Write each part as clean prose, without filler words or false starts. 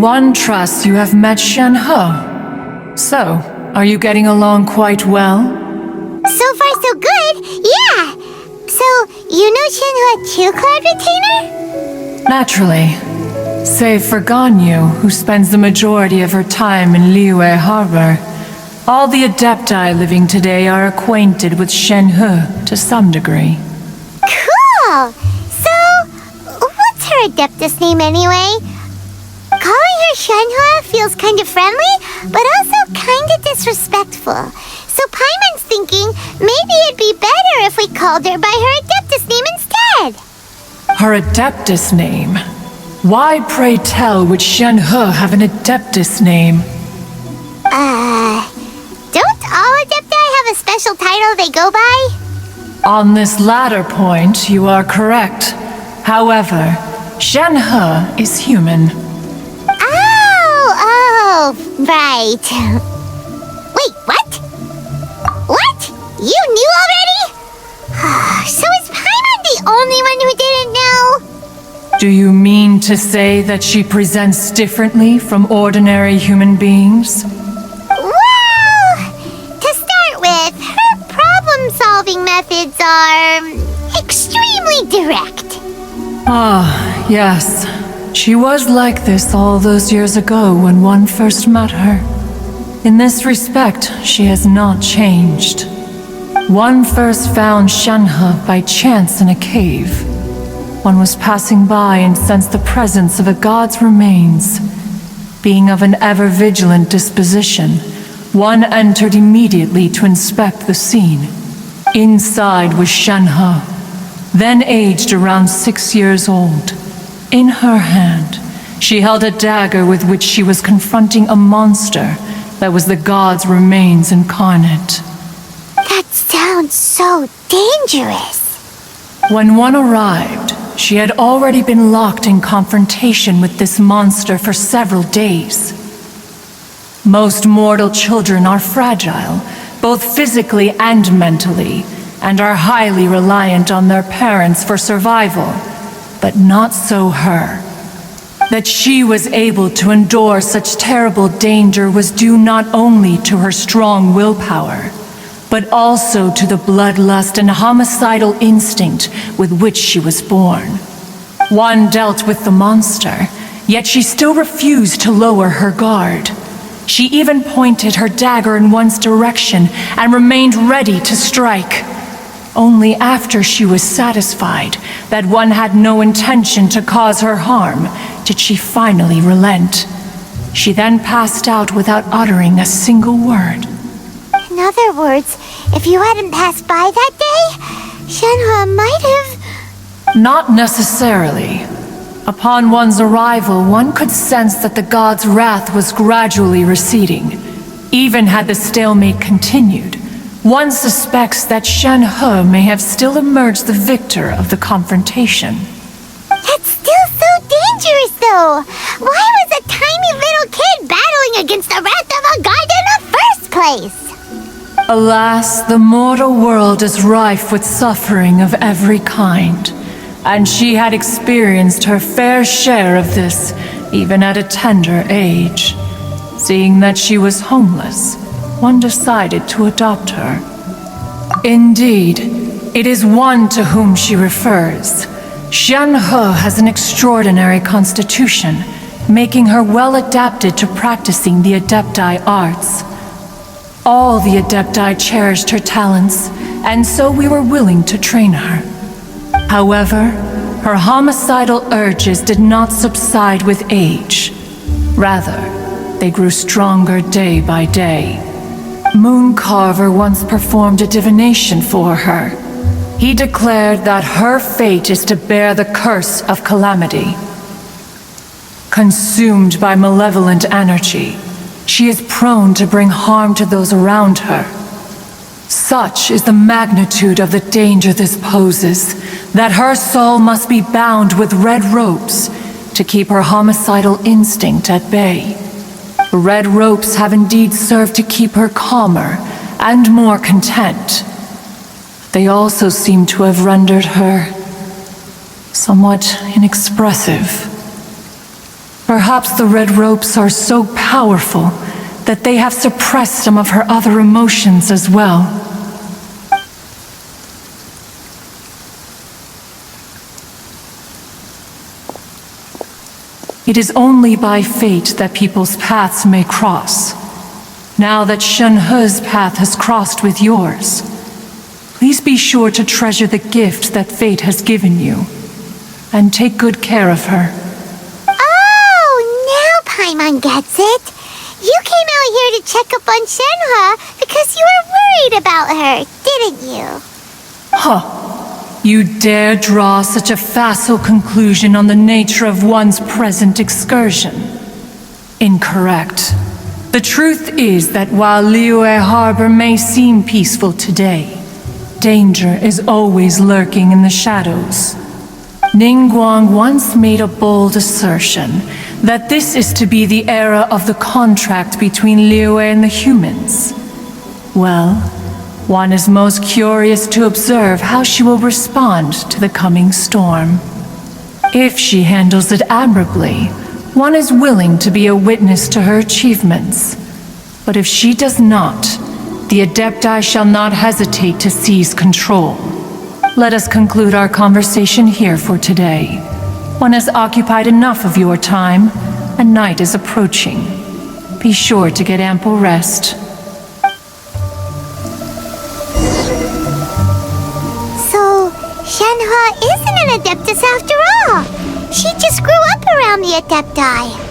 One trusts you have met Shen-He. So, are you getting along quite well? So far so good, yeah! So, you know Shen-He too, Cloud Retainer? Naturally. Save for Ganyu, who spends the majority of her time in Liyue Harbor. All the Adepti living today are acquainted with Shen-He to some degree. Cool! So, what's her Adeptus name anyway? Calling her Shen-He feels kind of friendly, but also kind of disrespectful. So Paimon's thinking maybe it'd be better if we called her by her Adeptus name instead. Her Adeptus name? Why, pray tell, would Shen-He have an Adeptus name? Don't all Adepti have a special title they go by? On this latter point, you are correct. However, Shen-He is human. Oh, right. Wait, what? What? You knew already? So is Paimon the only one who didn't know? Do you mean to say that she presents differently from ordinary human beings? Well, to start with, her problem-solving methods are extremely direct. Ah, yes. She was like this all those years ago when one first met her. In this respect, she has not changed. One first found Shen-He by chance in a cave. One was passing by and sensed the presence of a god's remains. Being of an ever-vigilant disposition, one entered immediately to inspect the scene. Inside was Shen-He, then aged around 6 years old. In her hand, she held a dagger with which she was confronting a monster that was the god's remains incarnate. That sounds so dangerous. When one arrived, she had already been locked in confrontation with this monster for several days. Most mortal children are fragile, both physically and mentally, and are highly reliant on their parents for survival. But not so her. That she was able to endure such terrible danger was due not only to her strong willpower, but also to the bloodlust and homicidal instinct with which she was born. One dealt with the monster, yet she still refused to lower her guard. She even pointed her dagger in one's direction and remained ready to strike. Only after she was satisfied that one had no intention to cause her harm did she finally relent. She then passed out without uttering a single word. In other words, if you hadn't passed by that day, Shen-He might have... Not necessarily. Upon one's arrival, one could sense that the god's wrath was gradually receding. Even had the stalemate continued, one suspects that Shen-He may have still emerged the victor of the confrontation. That's still so dangerous, though! Why was a tiny little kid battling against the wrath of a god in the first place? Alas, the mortal world is rife with suffering of every kind, and she had experienced her fair share of this, even at a tender age. Seeing that she was homeless, one decided to adopt her. Indeed, it is one to whom she refers. Shen-He has an extraordinary constitution, making her well adapted to practicing the Adepti arts. All the Adepti cherished her talents, and so we were willing to train her. However, her homicidal urges did not subside with age. Rather, they grew stronger day by day. Mooncarver once performed a divination for her. He declared that her fate is to bear the curse of calamity. Consumed by malevolent energy, she is prone to bring harm to those around her. Such is the magnitude of the danger this poses, that her soul must be bound with red ropes to keep her homicidal instinct at bay. The red ropes have indeed served to keep her calmer and more content. They also seem to have rendered her somewhat inexpressive. Perhaps the red ropes are so powerful that they have suppressed some of her other emotions as well. It is only by fate that people's paths may cross. Now that Shenhe's path has crossed with yours, please be sure to treasure the gift that fate has given you, and take good care of her. Oh, now Paimon gets it. You came out here to check up on Shenhe because you were worried about her, didn't you? Huh. You dare draw such a facile conclusion on the nature of one's present excursion? Incorrect. The truth is that while Liyue Harbor may seem peaceful today, danger is always lurking in the shadows. Ningguang once made a bold assertion that this is to be the era of the contract between Liyue and the humans. Well, one is most curious to observe how she will respond to the coming storm. If she handles it admirably, one is willing to be a witness to her achievements. But if she does not, the Adepti shall not hesitate to seize control. Let us conclude our conversation here for today. One has occupied enough of your time, and night is approaching. Be sure to get ample rest. So, Shenhe isn't an Adeptus after all. She just grew up around the Adepti.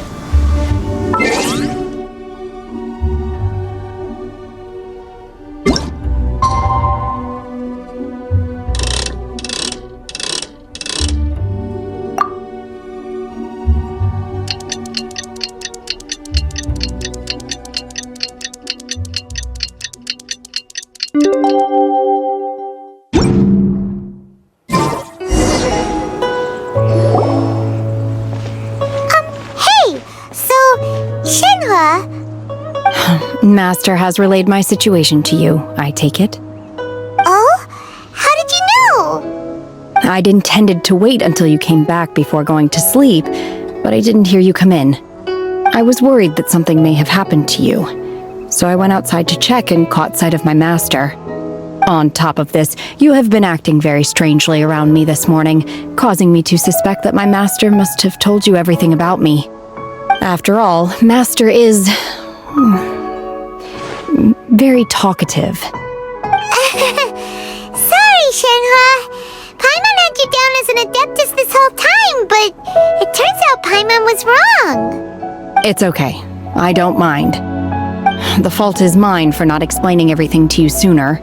Master has relayed my situation to you, I take it. Oh? How did you know? I'd intended to wait until you came back before going to sleep, but I didn't hear you come in. I was worried that something may have happened to you, so I went outside to check and caught sight of my master. On top of this, you have been acting very strangely around me this morning, causing me to suspect that my master must have told you everything about me. After all, Master is very talkative. Sorry, Shenhe. Paimon had you down as an Adeptus this whole time, but it turns out Paimon was wrong. It's okay. I don't mind. The fault is mine for not explaining everything to you sooner,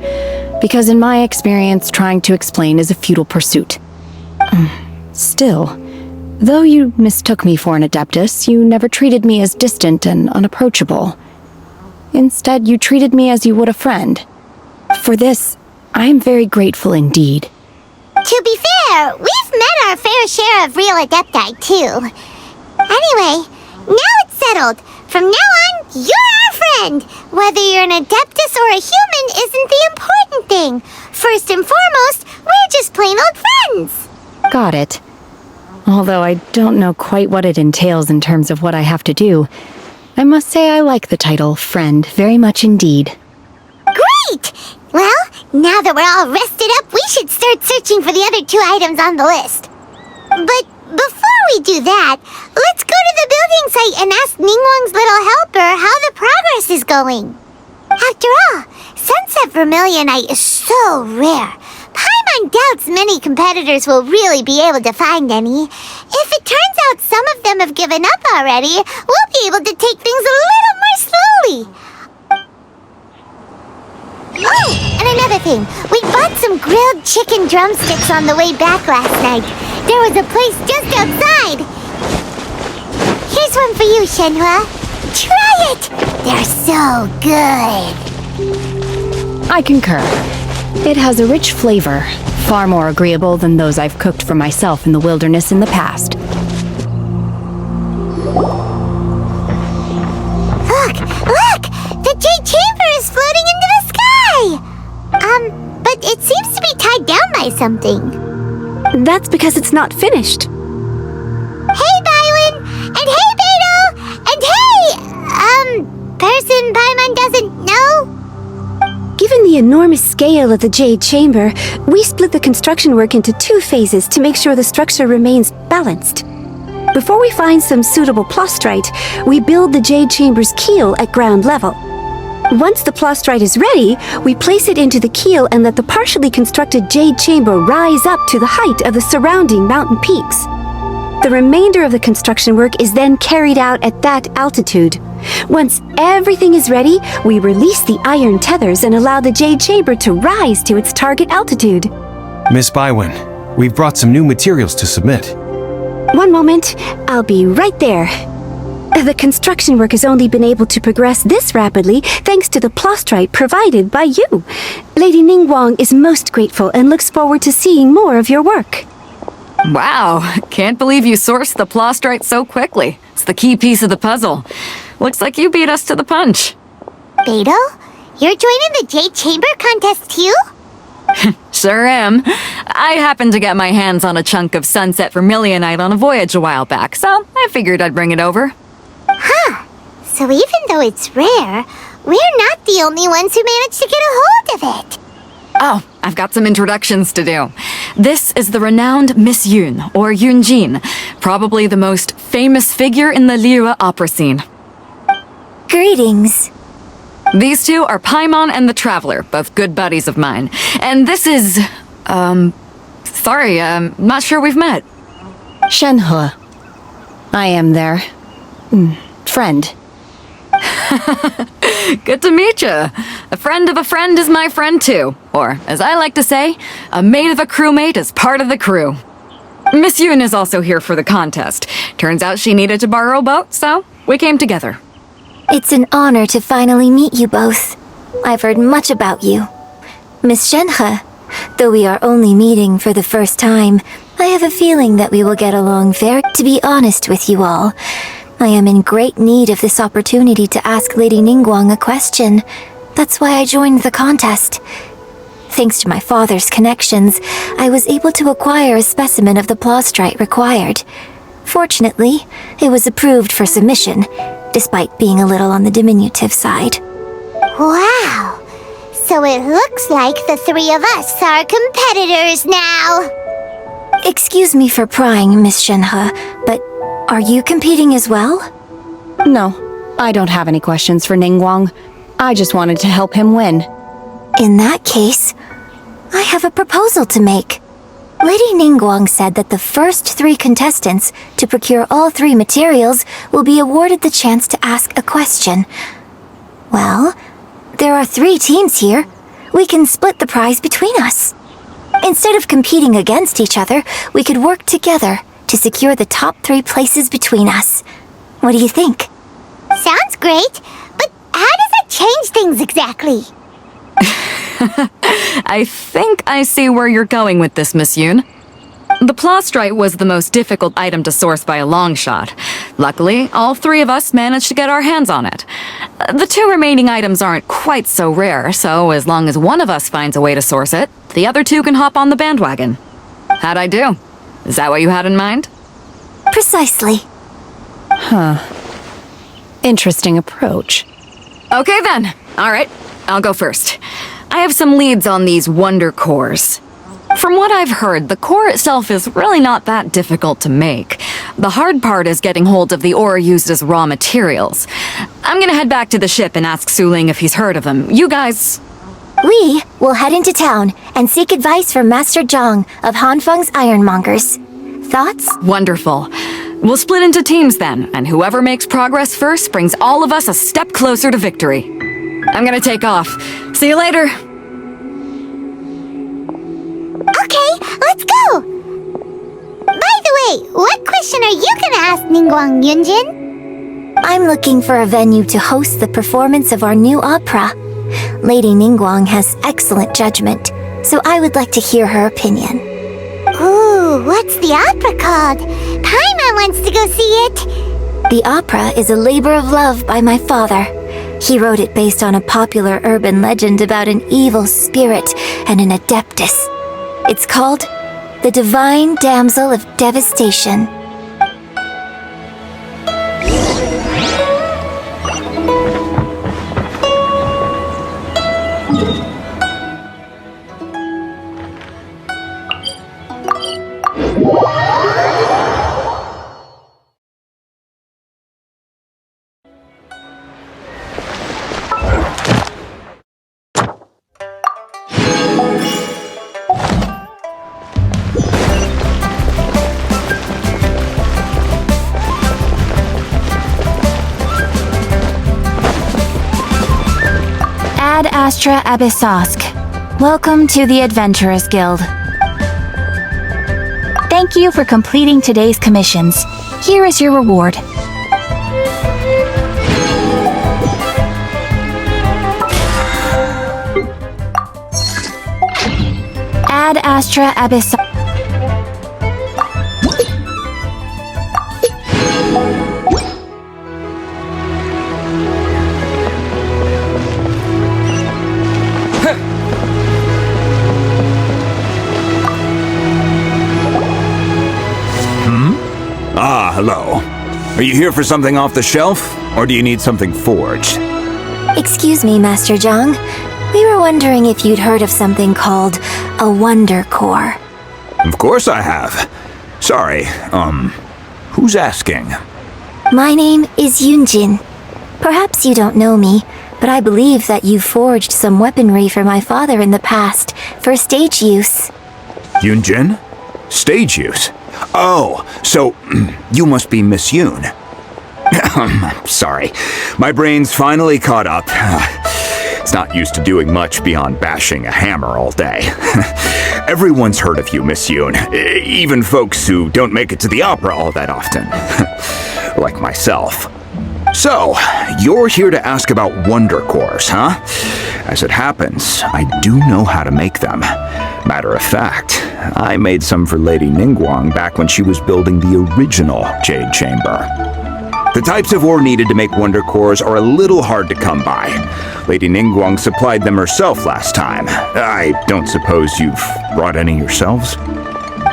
because in my experience, trying to explain is a futile pursuit. Still, though you mistook me for an Adeptus, you never treated me as distant and unapproachable. Instead, you treated me as you would a friend. For this, I am very grateful indeed. To be fair, we've met our fair share of real Adepti, too. Anyway, now it's settled. From now on, you're our friend. Whether you're an Adeptus or a human isn't the important thing. First and foremost, we're just plain old friends. Got it. Although I don't know quite what it entails in terms of what I have to do, I must say I like the title Friend very much indeed. Great! Well, now that we're all rested up, we should start searching for the other 2 items on the list. But before we do that, let's go to the building site and ask Ningguang's little helper how the progress is going. After all, Sunset Vermilionite is so rare. Paimon doubts many competitors will really be able to find any. If it turns out some of them have given up already, we'll be able to take things a little more slowly. Oh, and another thing. We bought some grilled chicken drumsticks on the way back last night. There was a place just outside. Here's one for you, Shenhe. Try it! They're so good. I concur. It has a rich flavor, far more agreeable than those I've cooked for myself in the wilderness in the past. Look! The Jade Chamber is floating into the sky! But it seems to be tied down by something. That's because it's not finished. Hey, Bylin! And hey, person Paimon doesn't know? Given the enormous scale of the Jade Chamber, we split the construction work into 2 phases to make sure the structure remains balanced. Before we find some suitable plastrite, we build the Jade Chamber's keel at ground level. Once the plastrite is ready, we place it into the keel and let the partially constructed Jade Chamber rise up to the height of the surrounding mountain peaks. The remainder of the construction work is then carried out at that altitude. Once everything is ready, we release the iron tethers and allow the Jade Chamber to rise to its target altitude. Miss Bywin, we've brought some new materials to submit. One moment, I'll be right there. The construction work has only been able to progress this rapidly thanks to the plastrite provided by you. Lady Ningguang is most grateful and looks forward to seeing more of your work. Wow, can't believe you sourced the plastrite so quickly. It's the key piece of the puzzle. Looks like you beat us to the punch. Beidou, you're joining the Jade Chamber contest too? Sure am. I happened to get my hands on a chunk of sunset vermilionite on a voyage a while back, so I figured I'd bring it over. Huh. So even though it's rare, we're not the only ones who managed to get a hold of it. Oh, I've got some introductions to do. This is the renowned Miss Yun, or Yunjin, probably the most famous figure in the Liyue opera scene. Greetings. These two are Paimon and the Traveler, both good buddies of mine. And this is... sorry, not sure we've met. Shenhe. I am their... friend. Good to meet you. A friend of a friend is my friend too. Or, as I like to say, a mate of a crewmate is part of the crew. Miss Yun is also here for the contest. Turns out she needed to borrow a boat, so we came together. It's an honor to finally meet you both. I've heard much about you. Miss Shenhe, though we are only meeting for the first time, I have a feeling that we will get along very... To be honest with you all, I am in great need of this opportunity to ask Lady Ningguang a question. That's why I joined the contest. Thanks to my father's connections, I was able to acquire a specimen of the plastrite required. Fortunately, it was approved for submission, despite being a little on the diminutive side. Wow. So it looks like the 3 of us are competitors now. Excuse me for prying, Miss Shenhe, but are you competing as well? No, I don't have any questions for Ningguang. I just wanted to help him win. In that case, I have a proposal to make. Lady Ningguang said that the first 3 contestants to procure all 3 materials will be awarded the chance to ask a question. Well, there are 3 teams here. We can split the prize between us. Instead of competing against each other, we could work together to secure the top 3 places between us. What do you think? Sounds great, but how does it change things exactly? I think I see where you're going with this, Miss Yun. The plastrite was the most difficult item to source by a long shot. Luckily, all 3 of us managed to get our hands on it. The 2 remaining items aren't quite so rare, so as long as one of us finds a way to source it, the other 2 can hop on the bandwagon. How'd I do? Is that what you had in mind? Precisely. Interesting approach. Okay then. All right, I'll go first. I have some leads on these wonder cores. From what I've heard, the core itself is really not that difficult to make. The hard part is getting hold of the ore used as raw materials. I'm gonna head back to the ship and ask Suling if he's heard of them. You guys... We will head into town and seek advice from Master Zhang of Hanfeng's Ironmongers. Thoughts? Wonderful. We'll split into teams then, and whoever makes progress first brings all of us a step closer to victory. I'm gonna take off. See you later! Okay, let's go! By the way, what question are you gonna ask Ningguang Yunjin? I'm looking for a venue to host the performance of our new opera. Lady Ningguang has excellent judgment, so I would like to hear her opinion. Ooh, what's the opera called? Paimon wants to go see it. The opera is a labor of love by my father. He wrote it based on a popular urban legend about an evil spirit and an adeptus. It's called The Divine Damsel of Devastation. Astra Abyssosk. Welcome to the Adventurers Guild. Thank you for completing today's commissions. Here is your reward. Ad Astra Abyssosk. Ah, hello. Are you here for something off the shelf, or do you need something forged? Excuse me, Master Zhang. We were wondering if you'd heard of something called a Wonder Core. Of course I have. Sorry, who's asking? My name is Yunjin. Perhaps you don't know me, but I believe that you forged some weaponry for my father in the past for stage use. Yunjin? Stage use? Oh, so you must be Miss Yoon. Sorry, my brain's finally caught up. It's not used to doing much beyond bashing a hammer all day. Everyone's heard of you, Miss Yoon, even folks who don't make it to the opera all that often. Like myself. So, you're here to ask about Wonder Cores, huh? As it happens, I do know how to make them. Matter of fact, I made some for Lady Ningguang back when she was building the original Jade Chamber. The types of ore needed to make Wonder Cores are a little hard to come by. Lady Ningguang supplied them herself last time. I don't suppose you've brought any yourselves?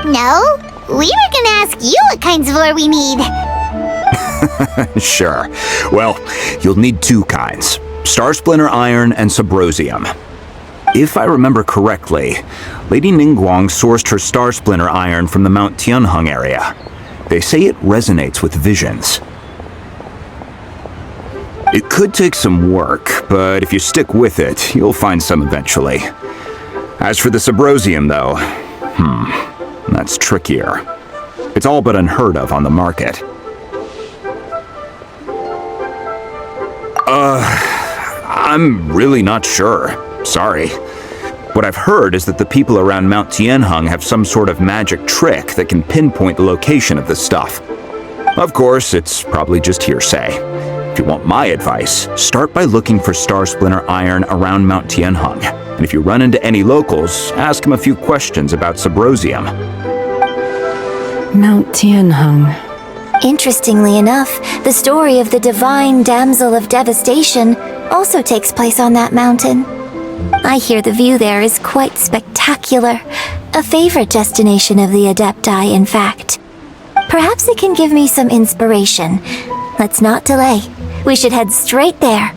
No, we were gonna ask you what kinds of ore we need. Sure. Well, you'll need two kinds. Star Splinter Iron and Subrosium. If I remember correctly, Lady Ningguang sourced her Star Splinter Iron from the Mount Tianheng area. They say it resonates with visions. It could take some work, but if you stick with it, you'll find some eventually. As for the Subrosium, though, that's trickier. It's all but unheard of on the market. I'm really not sure. Sorry. What I've heard is that the people around Mount Tianheng have some sort of magic trick that can pinpoint the location of the stuff. Of course, it's probably just hearsay. If you want my advice, start by looking for Star Splinter Iron around Mount Tianheng. And if you run into any locals, ask them a few questions about Subrosium. Mount Tianheng. Interestingly enough, the story of the divine damsel of devastation also takes place on that mountain. I hear the view there is quite spectacular. A favorite destination of the Adepti, in fact. Perhaps it can give me some inspiration. Let's not delay. We should head straight there.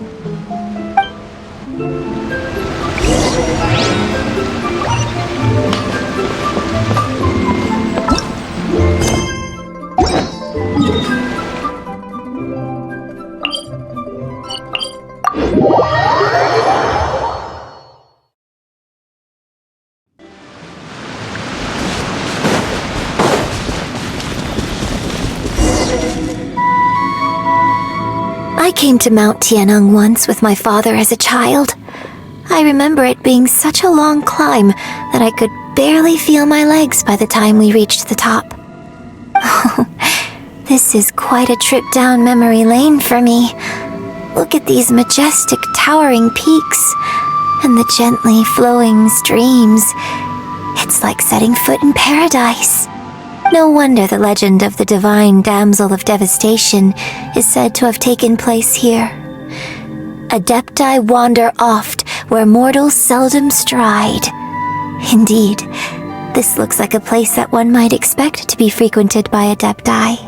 I came to Mount Tianheng once with my father as a child. I remember it being such a long climb that I could barely feel my legs by the time we reached the top. Oh, this is quite a trip down memory lane for me. Look at these majestic towering peaks and the gently flowing streams. It's like setting foot in paradise. No wonder the legend of the divine damsel of devastation is said to have taken place here. Adepti wander oft where mortals seldom stride. Indeed, this looks like a place that one might expect to be frequented by Adepti.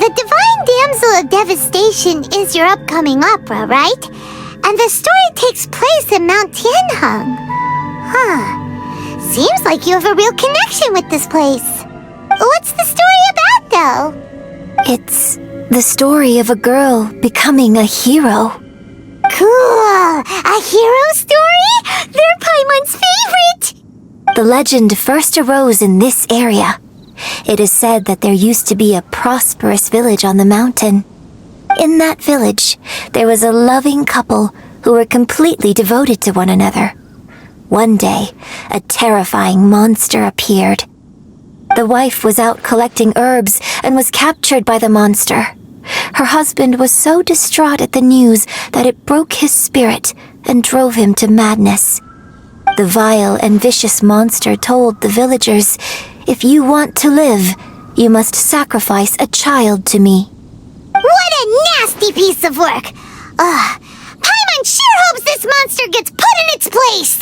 The Divine Damsel of Devastation is your upcoming opera, right? And the story takes place in Mount Tianheng. Seems like you have a real connection with this place. What's the story about, though? It's the story of a girl becoming a hero. Cool! A hero story? They're Paimon's favorite! The legend first arose in this area. It is said that there used to be a prosperous village on the mountain. In that village, there was a loving couple who were completely devoted to one another. One day, a terrifying monster appeared. The wife was out collecting herbs and was captured by the monster. Her husband was so distraught at the news that it broke his spirit and drove him to madness. The vile and vicious monster told the villagers, "If you want to live, you must sacrifice a child to me." What a nasty piece of work! Paimon sure hopes this monster gets put in its place!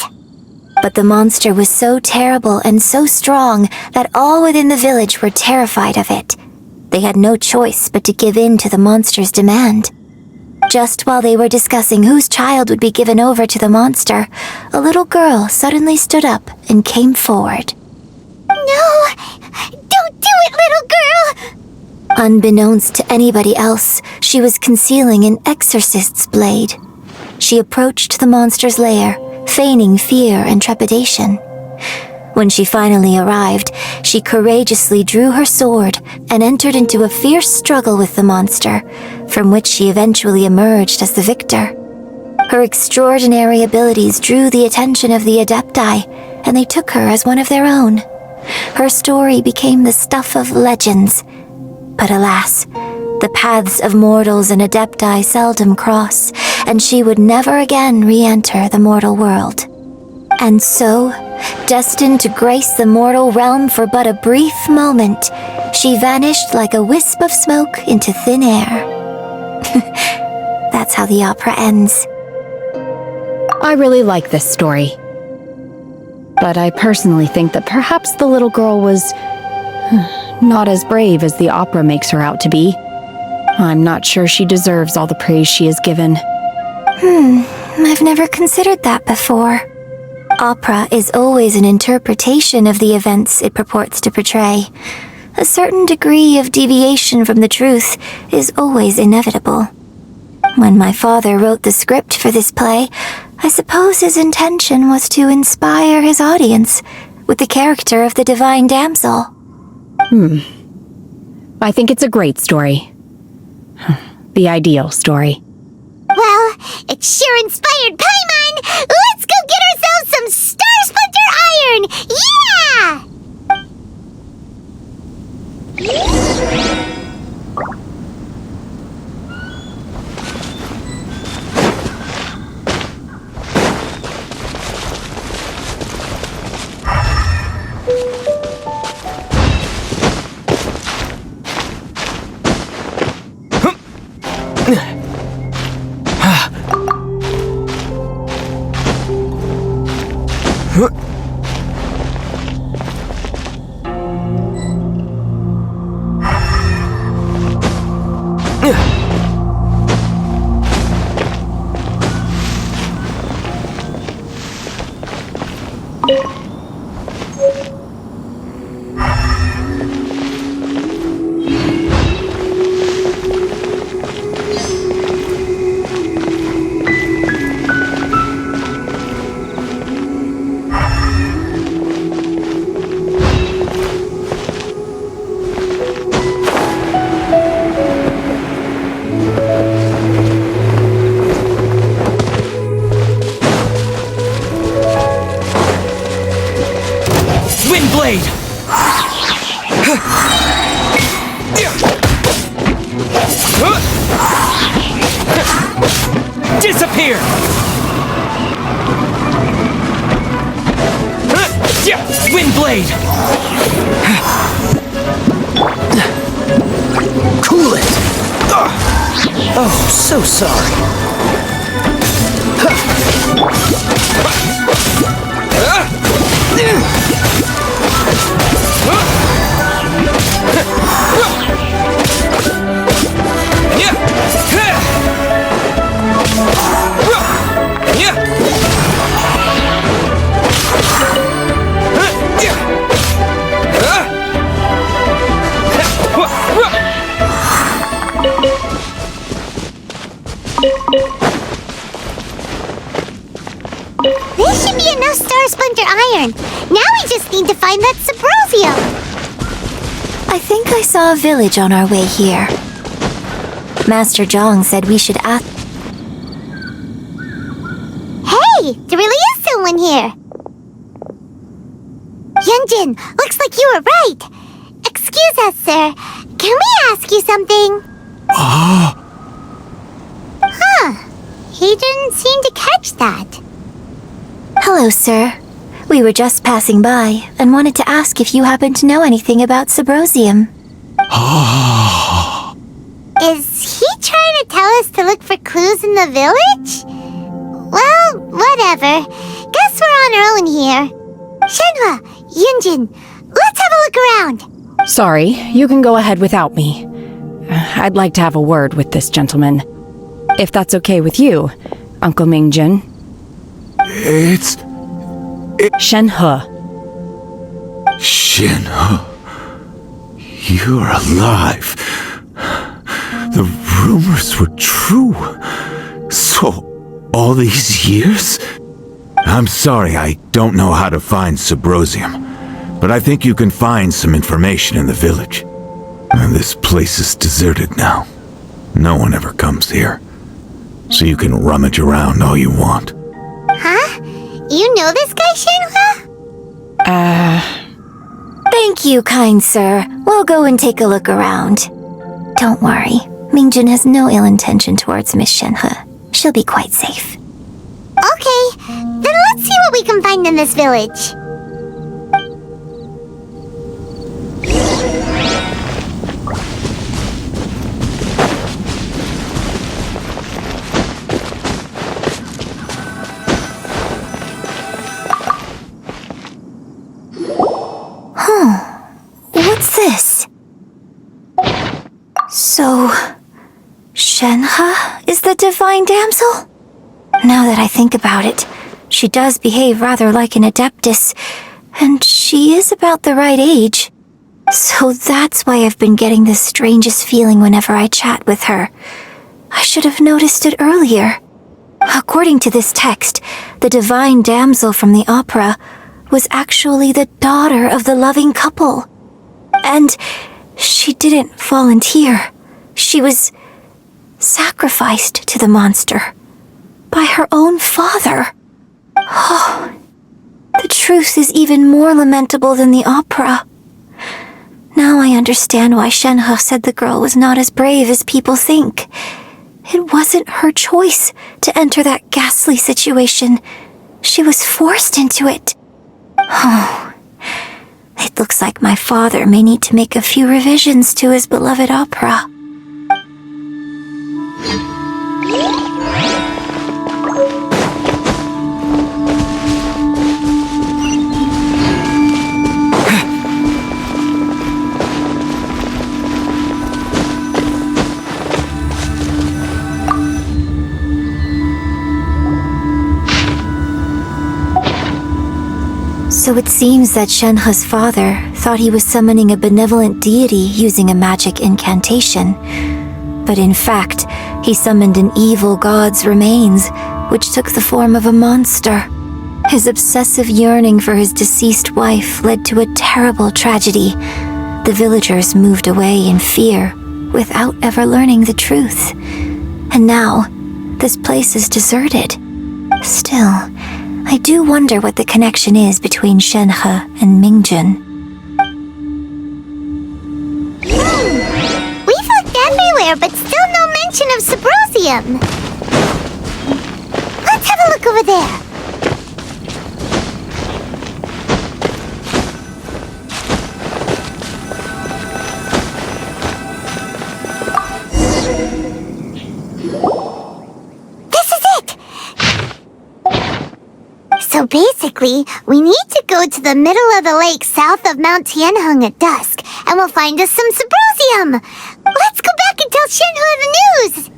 But the monster was so terrible and so strong that all within the village were terrified of it. They had no choice but to give in to the monster's demand. Just while they were discussing whose child would be given over to the monster, a little girl suddenly stood up and came forward. No! Don't do it, little girl! Unbeknownst to anybody else, she was concealing an exorcist's blade. She approached the monster's lair, feigning fear and trepidation. When she finally arrived, she courageously drew her sword and entered into a fierce struggle with the monster, from which she eventually emerged as the victor. Her extraordinary abilities drew the attention of the Adepti, and they took her as one of their own. Her story became the stuff of legends. But alas, the paths of mortals and Adepti seldom cross, and she would never again re-enter the mortal world. And so, destined to grace the mortal realm for but a brief moment, she vanished like a wisp of smoke into thin air. That's how the opera ends. I really like this story. But I personally think that perhaps the little girl was not as brave as the opera makes her out to be. I'm not sure she deserves all the praise she is given. I've never considered that before. Opera is always an interpretation of the events it purports to portray. A certain degree of deviation from the truth is always inevitable. When my father wrote the script for this play, I suppose his intention was to inspire his audience with the character of the divine damsel. I think it's a great story. The ideal story. Well, it sure inspired Paimon! Let's go get ourselves some Star Splinter Iron! Yeah! Disappear! Windblade! Cool it! Oh, so sorry. This should be enough Star Splinter Iron. Now we just need to find that Subrovio. I think I saw a village on our way here. Master Zhang said we should ask... Hey, there really is someone here. Yunjin, looks like you were right. Excuse us, sir. Can we ask you something? Huh. He didn't seem to catch that. Hello, sir. We were just passing by and wanted to ask if you happen to know anything about Subrosium. Is he trying to tell us to look for clues in the village? Well, whatever. Guess we're on our own here. Shenhua, Yunjin, let's have a look around. Sorry, you can go ahead without me. I'd like to have a word with this gentleman. If that's okay with you, Uncle Mingjin. It's... Shenhe. Shenhe. You're alive. The rumors were true. So, all these years? I'm sorry, I don't know how to find Subrosium, but I think you can find some information in the village. And this place is deserted now. No one ever comes here. So you can rummage around all you want. Huh? You know this guy, Shenhua? Thank you, kind sir. We'll go and take a look around. Don't worry. Mingjin has no ill intention towards Miss Shenhe. She'll be quite safe. Okay, then let's see what we can find in this village. What's this? So, Shenhe is the divine damsel? Now that I think about it, she does behave rather like an adeptus, and she is about the right age. So that's why I've been getting the strangest feeling whenever I chat with her. I should have noticed it earlier. According to this text, the divine damsel from the opera was actually the daughter of the loving couple. And she didn't volunteer. She was sacrificed to the monster by her own father. Oh, the truth is even more lamentable than the opera. Now I understand why Shenhe said the girl was not as brave as people think. It wasn't her choice to enter that ghastly situation. She was forced into it. Oh, it looks like my father may need to make a few revisions to his beloved opera. So it seems that Shenhe's father thought he was summoning a benevolent deity using a magic incantation. But in fact, he summoned an evil god's remains, which took the form of a monster. His obsessive yearning for his deceased wife led to a terrible tragedy. The villagers moved away in fear, without ever learning the truth. And now, this place is deserted. Still, I do wonder what the connection is between Shenhe and Mingjin. We've looked everywhere, but still no mention of Subrosium. Let's have a look over there. So basically, we need to go to the middle of the lake south of Mount Tianheng at dusk, and we'll find us some Subrosium. Let's go back and tell Shenhua the news.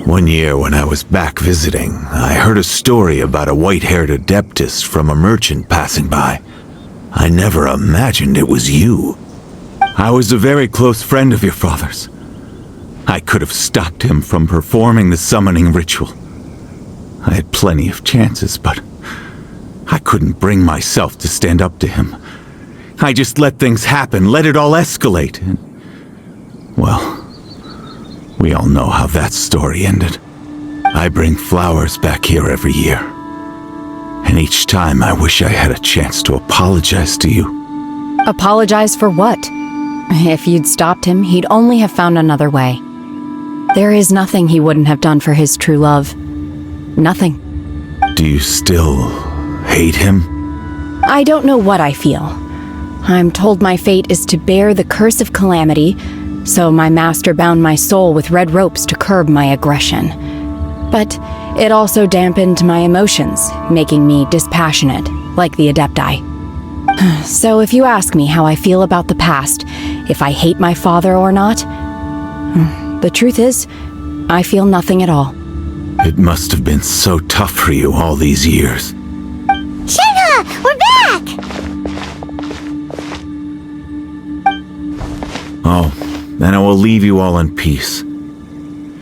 One year when I was back visiting, I heard a story about a white-haired adeptus from a merchant passing by. I never imagined it was you. I was a very close friend of your father's. I could have stopped him from performing the summoning ritual. I had plenty of chances, but I couldn't bring myself to stand up to him. I just let things happen, let it all escalate. And, well, we all know how that story ended. I bring flowers back here every year. And each time I wish I had a chance to apologize to you. Apologize for what? If you'd stopped him, he'd only have found another way. There is nothing he wouldn't have done for his true love. Nothing. Do you still hate him? I don't know what I feel. I'm told my fate is to bear the curse of calamity, so my master bound my soul with red ropes to curb my aggression. But it also dampened my emotions, making me dispassionate, like the Adepti. So if you ask me how I feel about the past, if I hate my father or not, the truth is, I feel nothing at all. It must have been so tough for you all these years. Shenhe, we're back! Oh, then I will leave you all in peace.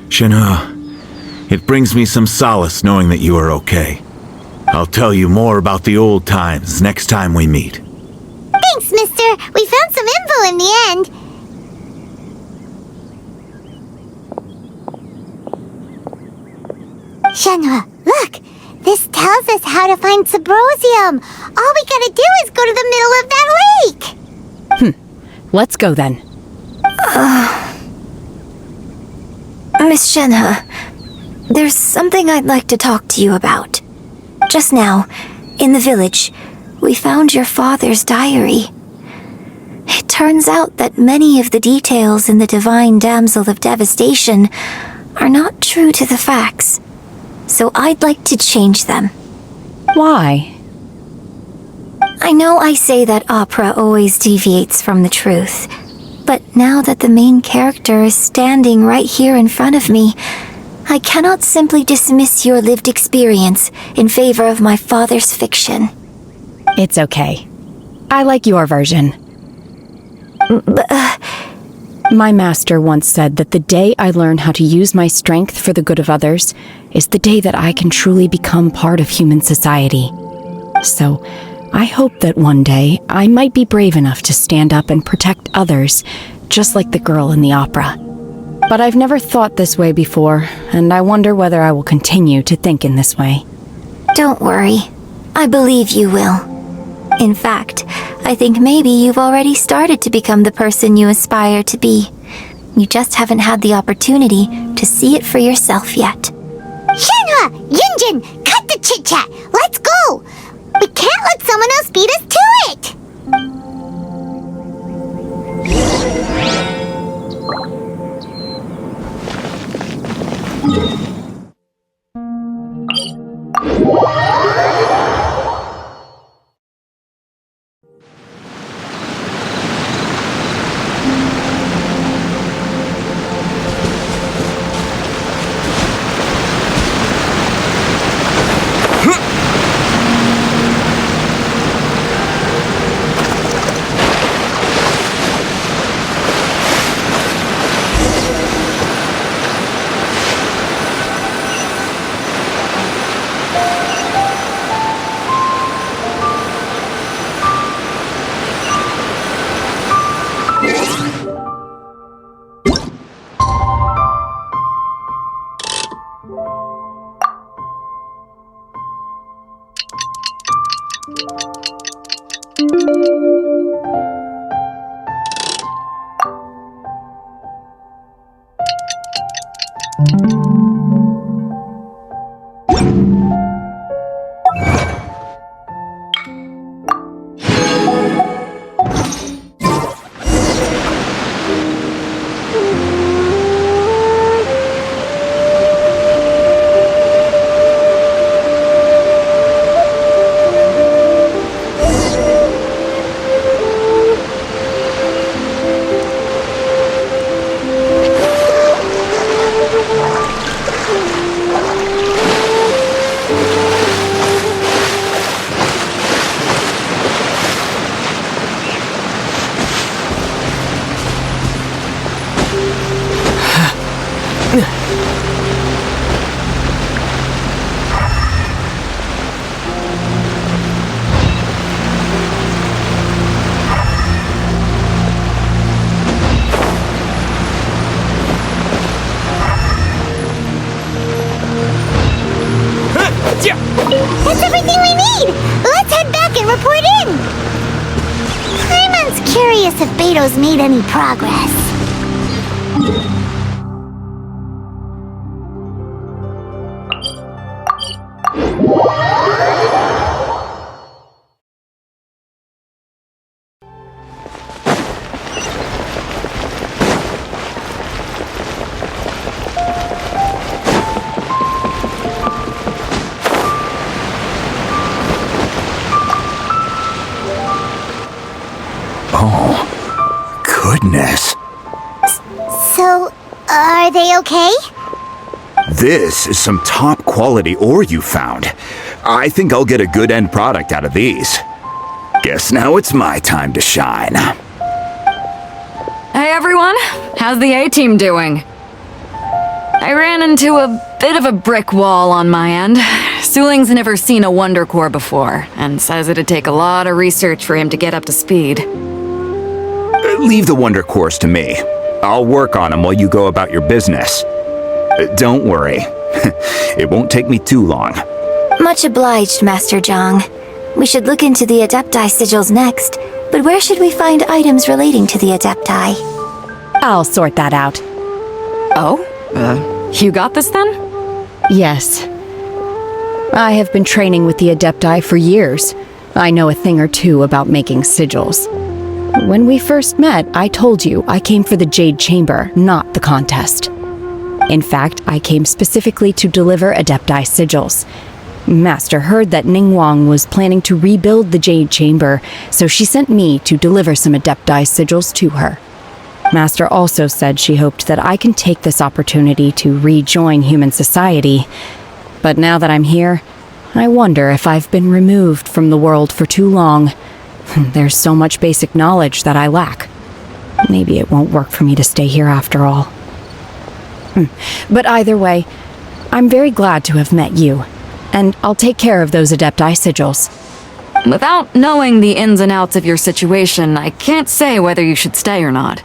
Shenhe, it brings me some solace knowing that you are okay. I'll tell you more about the old times next time we meet. Thanks, mister. We found some info in the end. Shenhe, look! This tells us how to find Subrosium. All we gotta do is go to the middle of that lake! Let's go then. Miss Shenhe, there's something I'd like to talk to you about. Just now, in the village, we found your father's diary. It turns out that many of the details in the Divine Damsel of Devastation are not true to the facts. So I'd like to change them. Why? I know I say that opera always deviates from the truth, but now that the main character is standing right here in front of me, I cannot simply dismiss your lived experience in favor of my father's fiction. It's okay. I like your version. My master once said that the day I learn how to use my strength for the good of others is the day that I can truly become part of human society. So, I hope that one day I might be brave enough to stand up and protect others, just like the girl in the opera. But I've never thought this way before, and I wonder whether I will continue to think in this way. Don't worry. I believe you will. In fact, I think maybe you've already started to become the person you aspire to be. You just haven't had the opportunity to see it for yourself yet. Shenhe! Yunjin! Cut the chit-chat! Let's go! We can't let someone else beat us to it! curious if Beto's made any progress. Goodness. So, are they okay? This is some top quality ore you found. I think I'll get a good end product out of these. Guess now it's my time to shine. Hey everyone, how's the A-team doing? I ran into a bit of a brick wall on my end. Suling's never seen a Wonder Core before, and says it'd take a lot of research for him to get up to speed. Leave the Wonder Cores to me. I'll work on them while you go about your business. Don't worry. It won't take me too long. Much obliged, Master Zhang. We should look into the Adepti sigils next, but where should we find items relating to the Adepti? I'll sort that out. Oh? You got this then? Yes. I have been training with the Adepti for years. I know a thing or two about making sigils. When we first met, I told you I came for the Jade Chamber, not the contest. In fact, I came specifically to deliver Adepti sigils. Master heard that Ningguang was planning to rebuild the Jade Chamber, so she sent me to deliver some Adepti sigils to her. Master also said she hoped that I can take this opportunity to rejoin human society. But now that I'm here, I wonder if I've been removed from the world for too long. There's so much basic knowledge that I lack. Maybe it won't work for me to stay here after all. But either way, I'm very glad to have met you, and I'll take care of those Adepti sigils. Without knowing the ins and outs of your situation, I can't say whether you should stay or not.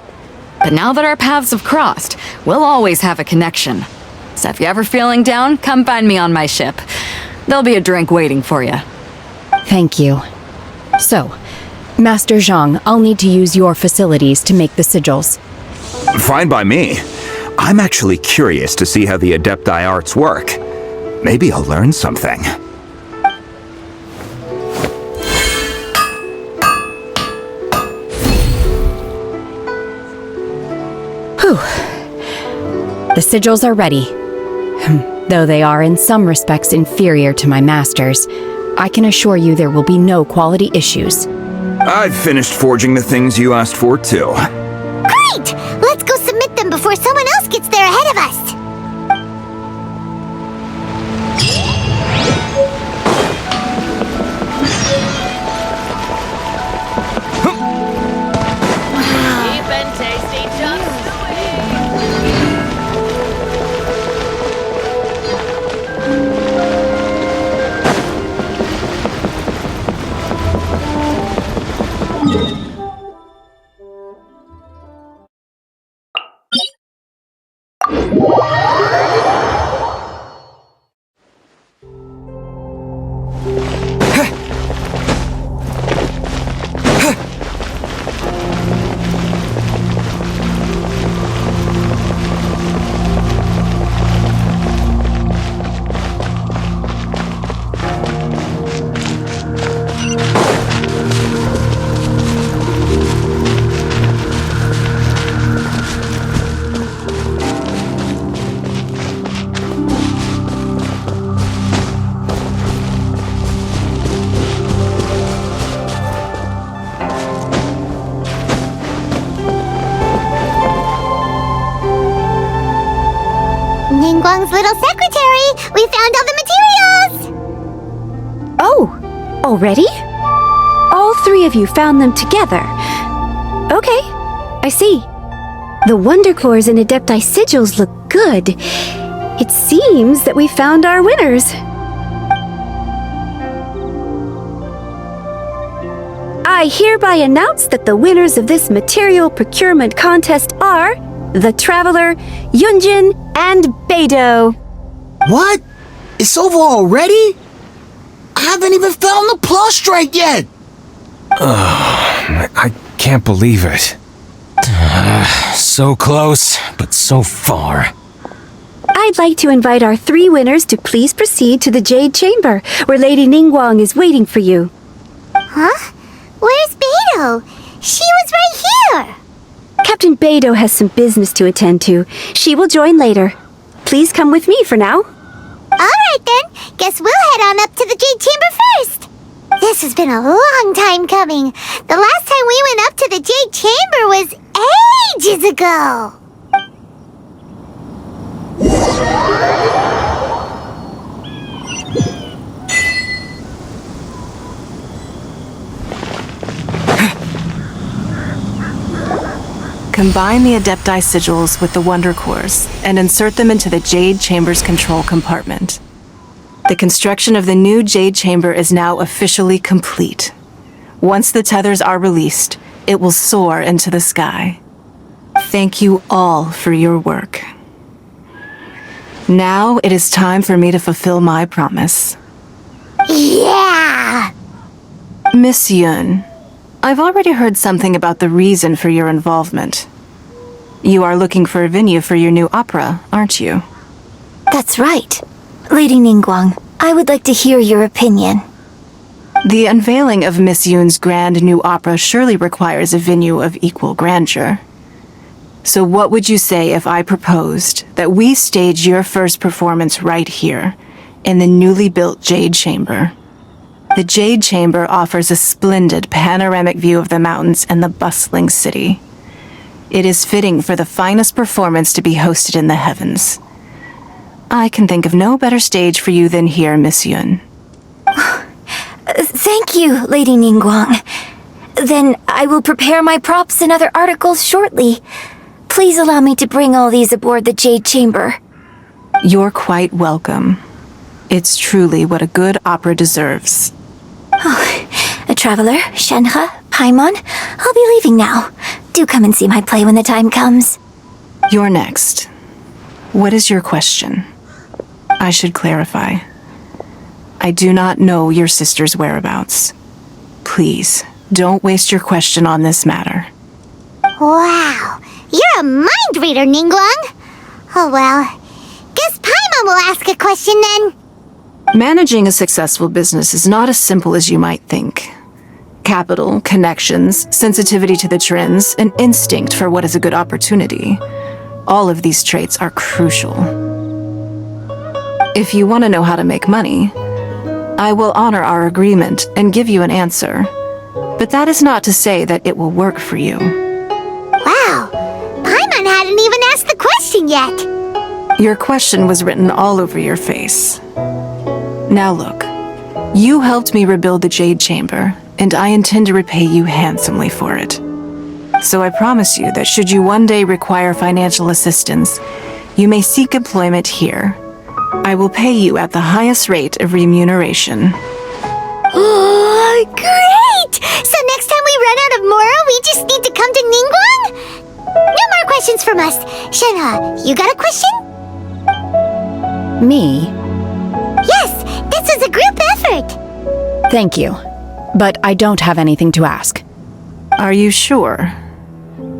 But now that our paths have crossed, we'll always have a connection. So if you're ever feeling down, come find me on my ship. There'll be a drink waiting for you. Thank you. So, Master Zhang, I'll need to use your facilities to make the sigils. Fine by me. I'm actually curious to see how the Adepti arts work. Maybe I'll learn something. Whew. The sigils are ready. Though they are in some respects inferior to my master's, I can assure you there will be no quality issues. I've finished forging the things you asked for, too. Great! Let's go submit them before someone else gets there ahead of us! Ningguang's little secretary! We found all the materials! Oh, already? All three of you found them together. Okay, I see. The Wonder Cores and Adepti sigils look good. It seems that we found our winners. I hereby announce that the winners of this material procurement contest are the Traveler, Yunjin, and Beidou. What? It's over already? I haven't even found the plush strike yet! I can't believe it. So close, but so far. I'd like to invite our 3 winners to please proceed to the Jade Chamber, where Lady Ningguang is waiting for you. Huh? Where's Beidou? She was right here! Captain Beidou has some business to attend to. She will join later. Please come with me for now. Alright then, guess we'll head on up to the Jade Chamber first. This has been a long time coming. The last time we went up to the Jade Chamber was ages ago. Combine the Adepti sigils with the Wonder Cores and insert them into the Jade Chamber's control compartment. The construction of the new Jade Chamber is now officially complete. Once the tethers are released, it will soar into the sky. Thank you all for your work. Now it is time for me to fulfill my promise. Yeah! Miss Yun, I've already heard something about the reason for your involvement. You are looking for a venue for your new opera, aren't you? That's right. Lady Ningguang, I would like to hear your opinion. The unveiling of Miss Yun's grand new opera surely requires a venue of equal grandeur. So what would you say if I proposed that we stage your first performance right here, in the newly built Jade Chamber? The Jade Chamber offers a splendid panoramic view of the mountains and the bustling city. It is fitting for the finest performance to be hosted in the heavens. I can think of no better stage for you than here, Miss Yun. Thank you, Lady Ningguang. Then I will prepare my props and other articles shortly. Please allow me to bring all these aboard the Jade Chamber. You're quite welcome. It's truly what a good opera deserves. A traveler, Shenhe, Paimon, I'll be leaving now. Do come and see my play when the time comes. You're next. What is your question? I should clarify. I do not know your sister's whereabouts. Please, don't waste your question on this matter. Wow, you're a mind reader, Ningguang. Oh well, guess Paimon will ask a question then. Managing a successful business is not as simple as you might think. Capital, connections, sensitivity to the trends, and instinct for what is a good opportunity. All of these traits are crucial. If you want to know how to make money, I will honor our agreement and give you an answer. But that is not to say that it will work for you. Wow, Paimon hadn't even asked the question yet. Your question was written all over your face. Now look, you helped me rebuild the Jade Chamber, and I intend to repay you handsomely for it. So I promise you that should you one day require financial assistance, you may seek employment here. I will pay you at the highest rate of remuneration. Oh, great! So next time we run out of Mora, we just need to come to Ningguang? No more questions from us. Shenhe, you got a question? Me? Yes, this is a group effort. Thank you. But I don't have anything to ask. Are you sure?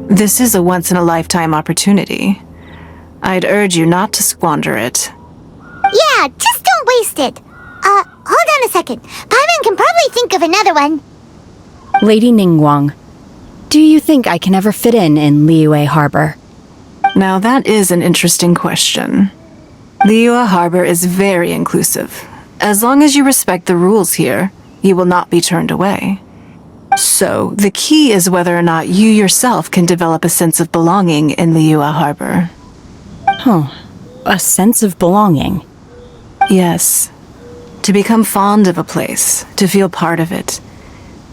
This is a once-in-a-lifetime opportunity. I'd urge you not to squander it. Yeah, just don't waste it. Hold on a second. Paimon can probably think of another one. Lady Ningguang, do you think I can ever fit in Liyue Harbor? Now that is an interesting question. Liyue Harbor is very inclusive. As long as you respect the rules here, you will not be turned away. So, the key is whether or not you yourself can develop a sense of belonging in Liyue Harbor. A sense of belonging. Yes. To become fond of a place, to feel part of it,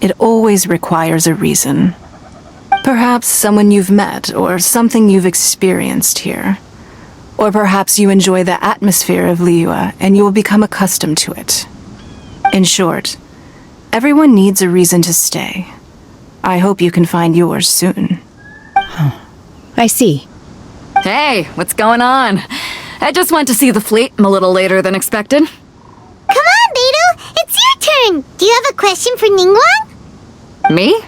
it always requires a reason. Perhaps someone you've met, or something you've experienced here. Or perhaps you enjoy the atmosphere of Liyue and you will become accustomed to it. In short, everyone needs a reason to stay. I hope you can find yours soon. I see. Hey, what's going on? I just went to see the fleet a little later than expected. Come on, Beidou, it's your turn. Do you have a question for Ningguang? Me?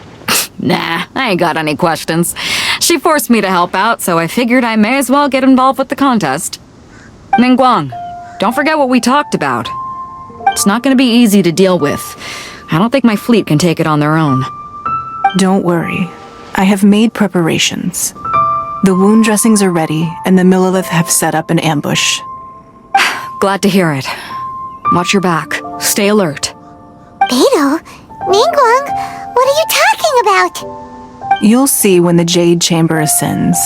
Nah, I ain't got any questions. She forced me to help out, so I figured I may as well get involved with the contest. Ningguang, don't forget what we talked about. It's not gonna be easy to deal with. I don't think my fleet can take it on their own. Don't worry. I have made preparations. The wound dressings are ready, and the Millilith have set up an ambush. Glad to hear it. Watch your back. Stay alert. Beidou? Ningguang? What are you talking about? You'll see when the Jade Chamber ascends.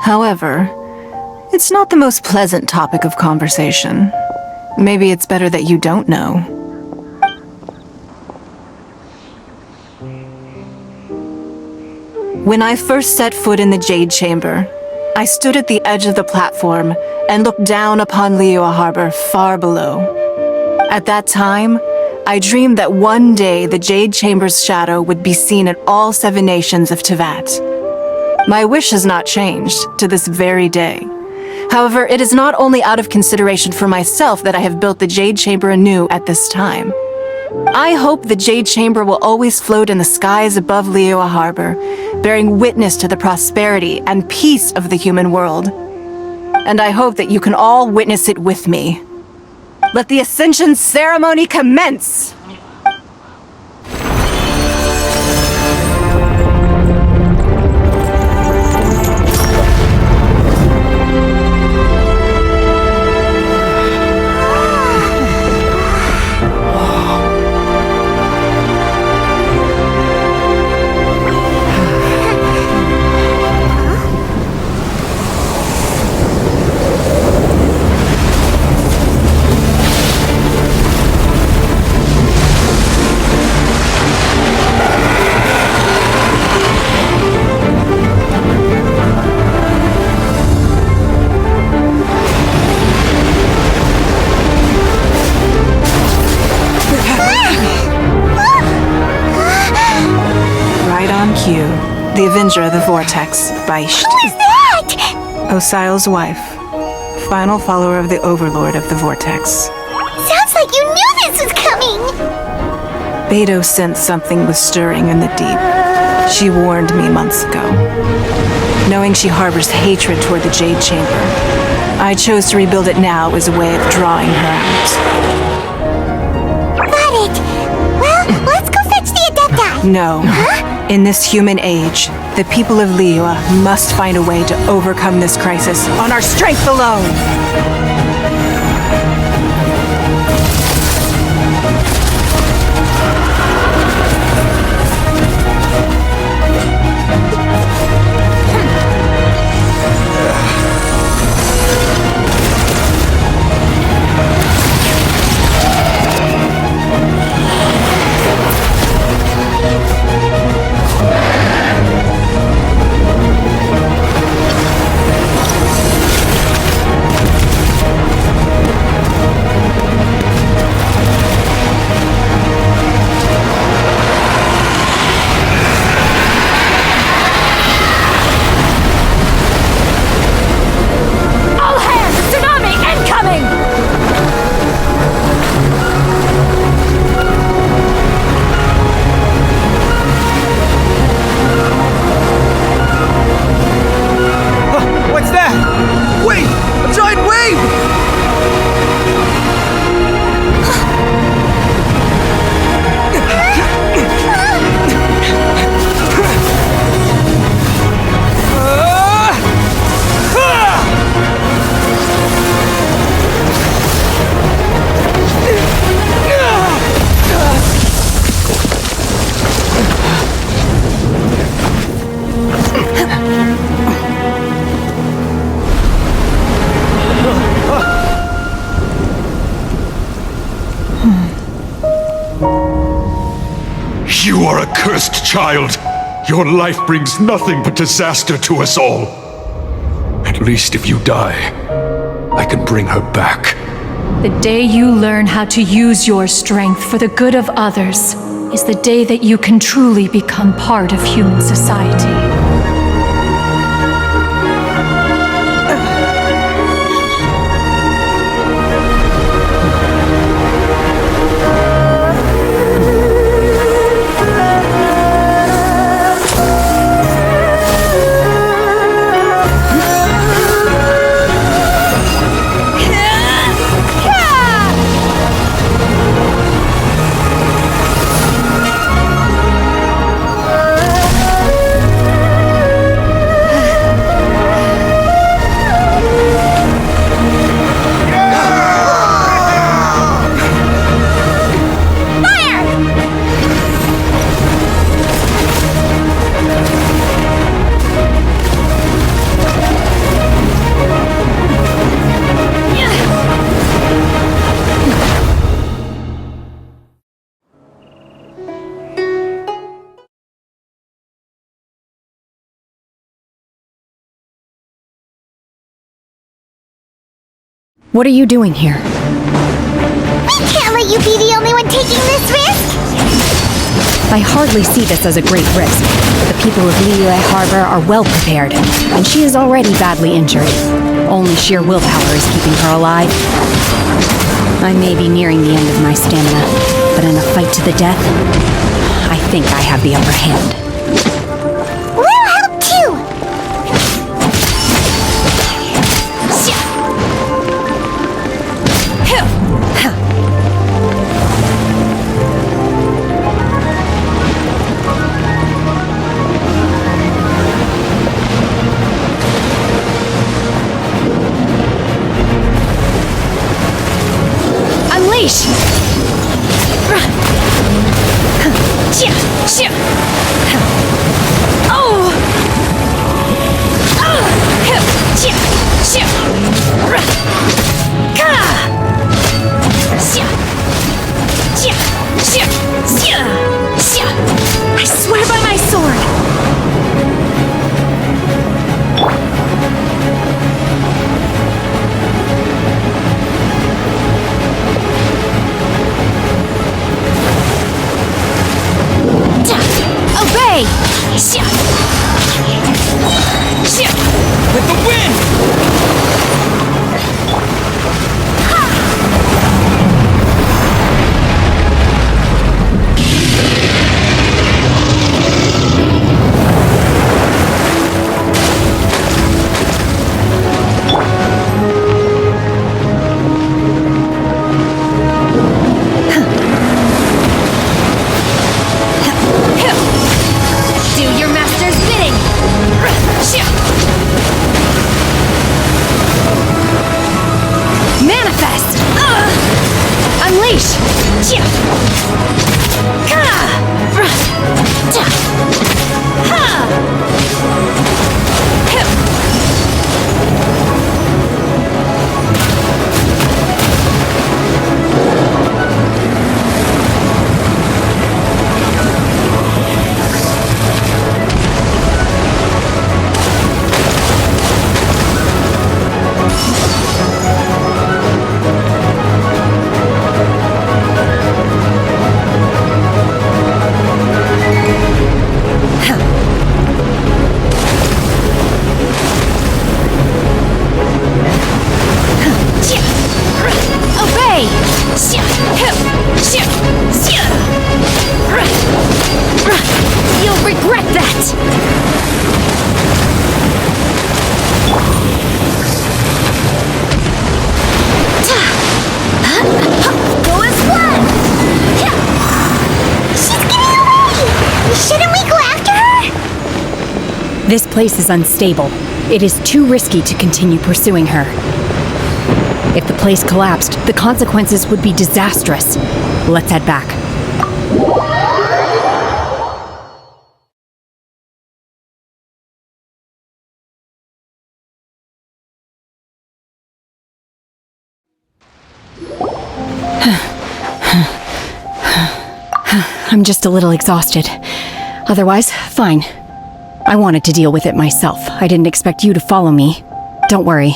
However, it's not the most pleasant topic of conversation. Maybe it's better that you don't know. When I first set foot in the Jade Chamber, I stood at the edge of the platform and looked down upon Liyue Harbor far below. At that time, I dreamed that one day the Jade Chamber's shadow would be seen in all 7 nations of Teyvat. My wish has not changed to this very day. However, it is not only out of consideration for myself that I have built the Jade Chamber anew at this time. I hope the Jade Chamber will always float in the skies above Liyue Harbor, bearing witness to the prosperity and peace of the human world. And I hope that you can all witness it with me. Let the Ascension ceremony commence! The Avenger of the Vortex, Beisht. Who is that? Osial's wife. Final follower of the Overlord of the Vortex. Sounds like you knew this was coming! Beidou sensed something was stirring in the deep. She warned me months ago. Knowing she harbors hatred toward the Jade Chamber, I chose to rebuild it now as a way of drawing her out. Got it! Well, let's go fetch the Adepti! No. Huh? In this human age, the people of Liyue must find a way to overcome this crisis on our strength alone! You are a cursed child. Your life brings nothing but disaster to us all. At least if you die, I can bring her back. The day you learn how to use your strength for the good of others is the day that you can truly become part of human society. What are you doing here? We can't let you be the only one taking this risk! I hardly see this as a great risk. The people of Liyue Harbor are well prepared, and she is already badly injured. Only sheer willpower is keeping her alive. I may be nearing the end of my stamina, but in a fight to the death, I think I have the upper hand. We'll help too! Unleash! Oh! I swear by my sword! Obey! With the wind! Do your master's bidding! Manifest! Unleash! Obey! You'll regret that! Go as one! She's getting away! Shouldn't we go after her? This place is unstable. It is too risky to continue pursuing her. If the place collapsed, the consequences would be disastrous. Let's head back. I'm just a little exhausted. Otherwise, fine. I wanted to deal with it myself. I didn't expect you to follow me. Don't worry.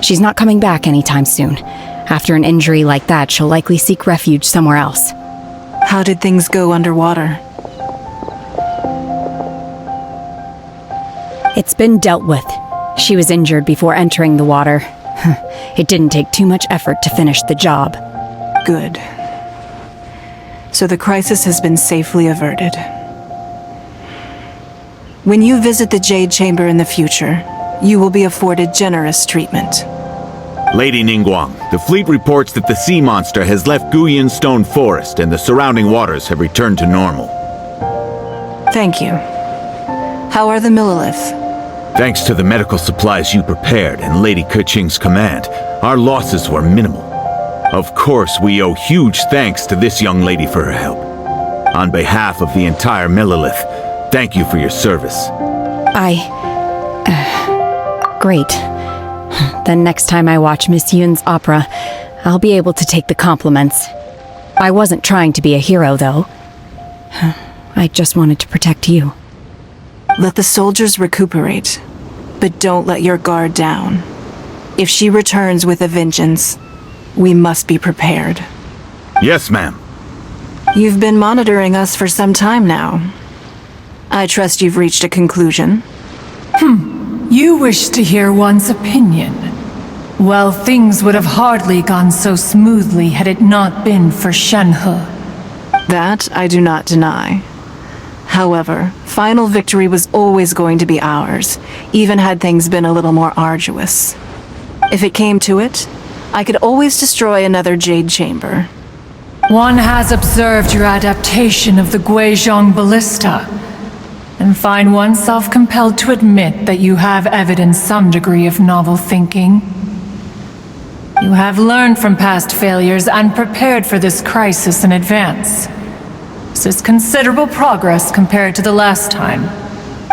She's not coming back anytime soon. After an injury like that, she'll likely seek refuge somewhere else. How did things go underwater? It's been dealt with. She was injured before entering the water. It didn't take too much effort to finish the job. Good. So the crisis has been safely averted. When you visit the Jade Chamber in the future, you will be afforded generous treatment. Lady Ningguang, the fleet reports that the sea monster has left Guyan Stone Forest and the surrounding waters have returned to normal. Thank you. How are the Millilith? Thanks to the medical supplies you prepared and Lady Keqing's command, our losses were minimal. Of course, we owe huge thanks to this young lady for her help. On behalf of the entire Millilith, thank you for your service. Great. Then next time I watch Miss Yun's opera, I'll be able to take the compliments. I wasn't trying to be a hero, though. I just wanted to protect you. Let the soldiers recuperate, but don't let your guard down. If she returns with a vengeance, we must be prepared. Yes, ma'am. You've been monitoring us for some time now. I trust you've reached a conclusion. You wish to hear one's opinion. Well, things would have hardly gone so smoothly had it not been for Shenhe. That I do not deny. However, final victory was always going to be ours, even had things been a little more arduous. If it came to it, I could always destroy another Jade Chamber. One has observed your adaptation of the Guizhong Ballista, and find oneself compelled to admit that you have evidenced some degree of novel thinking. You have learned from past failures and prepared for this crisis in advance. This is considerable progress compared to the last time.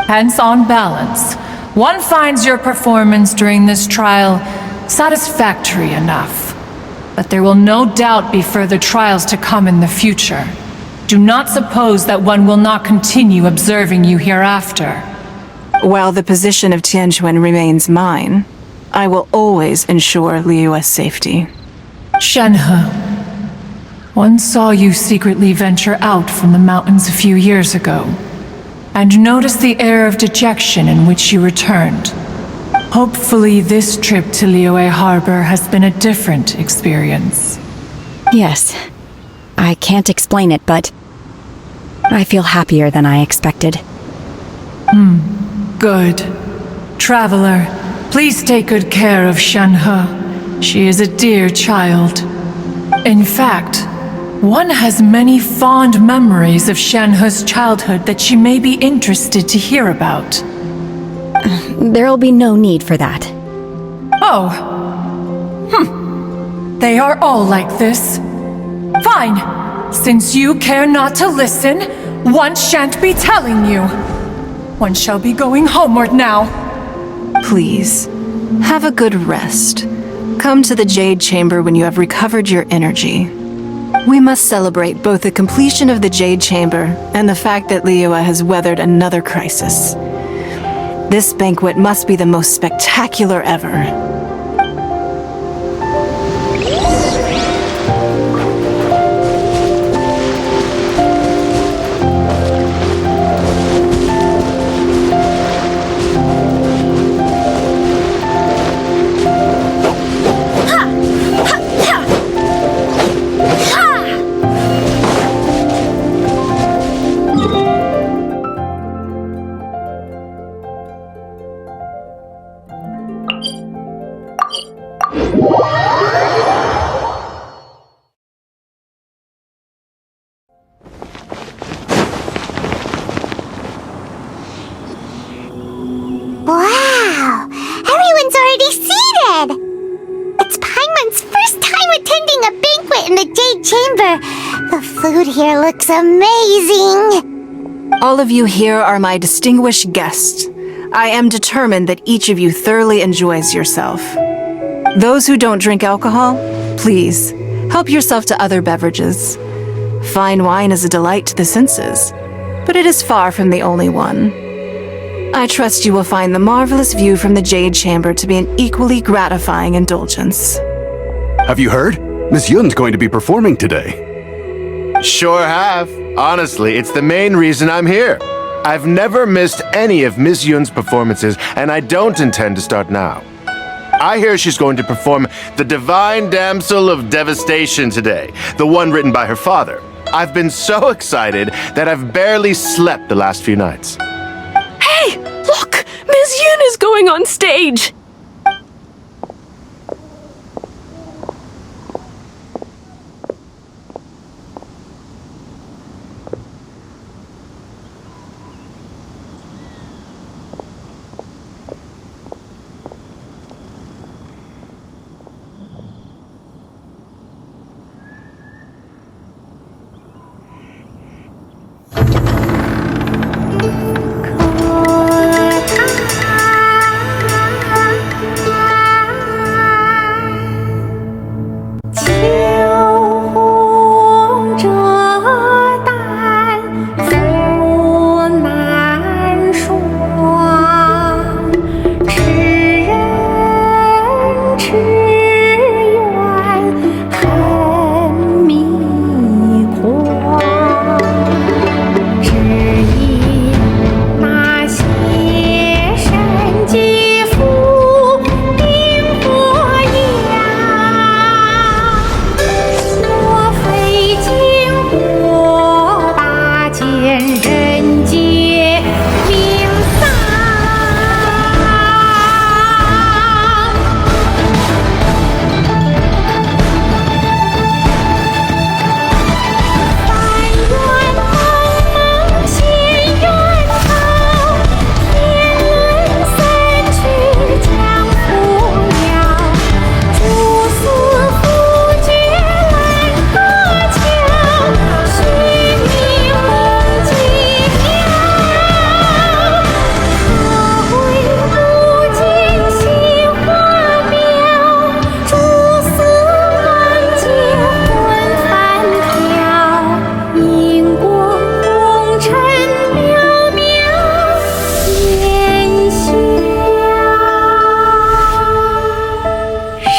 Hence, on balance, one finds your performance during this trial satisfactory enough. But there will no doubt be further trials to come in the future. Do not suppose that one will not continue observing you hereafter. While the position of Tianquan remains mine, I will always ensure Liyue's safety. Shenhe, one saw you secretly venture out from the mountains a few years ago, and noticed the air of dejection in which you returned. Hopefully this trip to Liyue Harbor has been a different experience. Yes. I can't explain it, but I feel happier than I expected. Good. Traveler, please take good care of Shenhe. She is a dear child. In fact, one has many fond memories of Shenhe's childhood that she may be interested to hear about. There'll be no need for that. Oh. They are all like this. Fine. Since you care not to listen, one shan't be telling you. One shall be going homeward now. Please, have a good rest. Come to the Jade Chamber when you have recovered your energy. We must celebrate both the completion of the Jade Chamber and the fact that Liyue has weathered another crisis. This banquet must be the most spectacular ever. Wow! Everyone's already seated! It's Paimon's first time attending a banquet in the Jade Chamber. The food here looks amazing! All of you here are my distinguished guests. I am determined that each of you thoroughly enjoys yourself. Those who don't drink alcohol, please, help yourself to other beverages. Fine wine is a delight to the senses, but it is far from the only one. I trust you will find the marvelous view from the Jade Chamber to be an equally gratifying indulgence. Have you heard? Miss Yun's going to be performing today. Sure have. Honestly, it's the main reason I'm here. I've never missed any of Miss Yun's performances, and I don't intend to start now. I hear she's going to perform The Divine Damsel of Devastation today, the one written by her father. I've been so excited that I've barely slept the last few nights. Hey, look! Miss Yun is going on stage!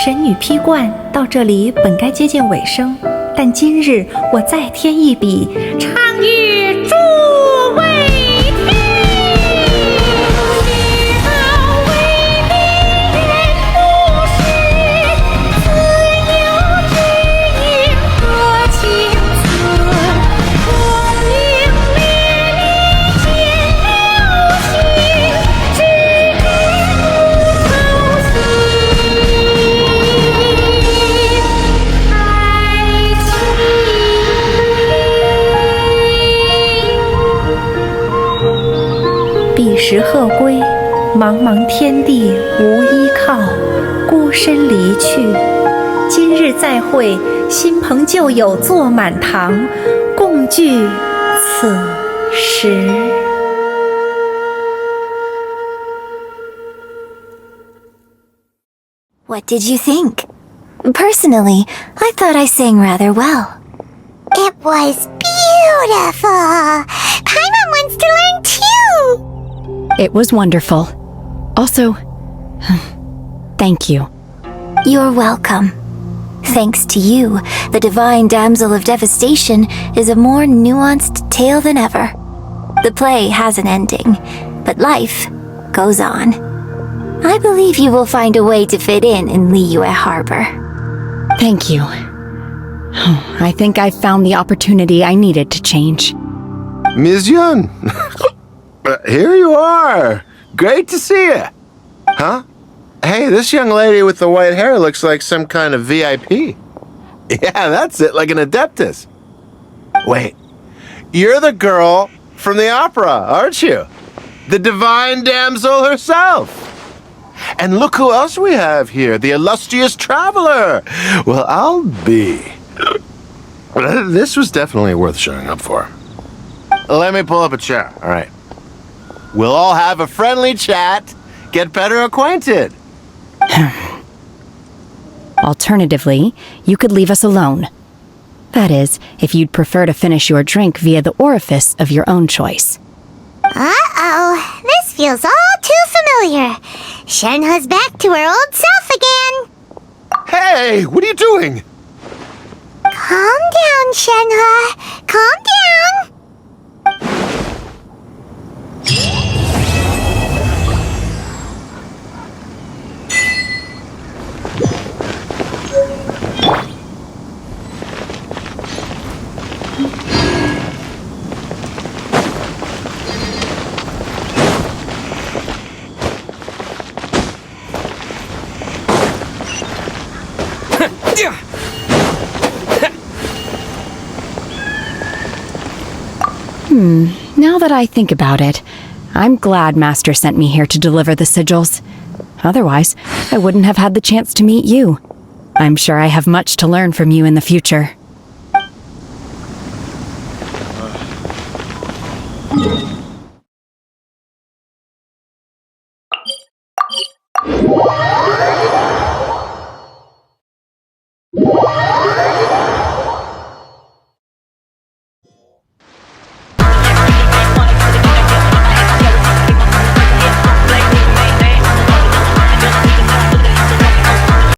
神女披冠到这里本该接近尾声，但今日我再添一笔，唱与诸位听。彼时鹤归，茫茫天地无依靠，孤身离去。今日再会，新朋旧友坐满堂，共聚此时。What did you think? Personally, I thought I sang rather well. It was beautiful! Paimon wants to learn too! It was wonderful. Also, thank you. You're welcome. Thanks to you, the Divine Damsel of Devastation is a more nuanced tale than ever. The play has an ending, but life goes on. I believe you will find a way to fit in Liyue Harbor. Thank you. I think I've found the opportunity I needed to change. Ms. Yun! Here you are! Great to see you! Huh? Hey, this young lady with the white hair looks like some kind of VIP. Yeah, that's it, like an adeptus. Wait, you're the girl from the opera, aren't you? The Divine Damsel herself! And look who else we have here, the illustrious traveler! Well, I'll be. This was definitely worth showing up for. Let me pull up a chair, all right. We'll all have a friendly chat, get better acquainted. Alternatively, you could leave us alone. That is, if you'd prefer to finish your drink via the orifice of your own choice. Uh-oh, this feels all too familiar. Shenhe's back to her old self again. Hey, what are you doing? Calm down, Shenhe. Calm down. Now that I think about it, I'm glad Master sent me here to deliver the sigils. Otherwise, I wouldn't have had the chance to meet you. I'm sure I have much to learn from you in the future.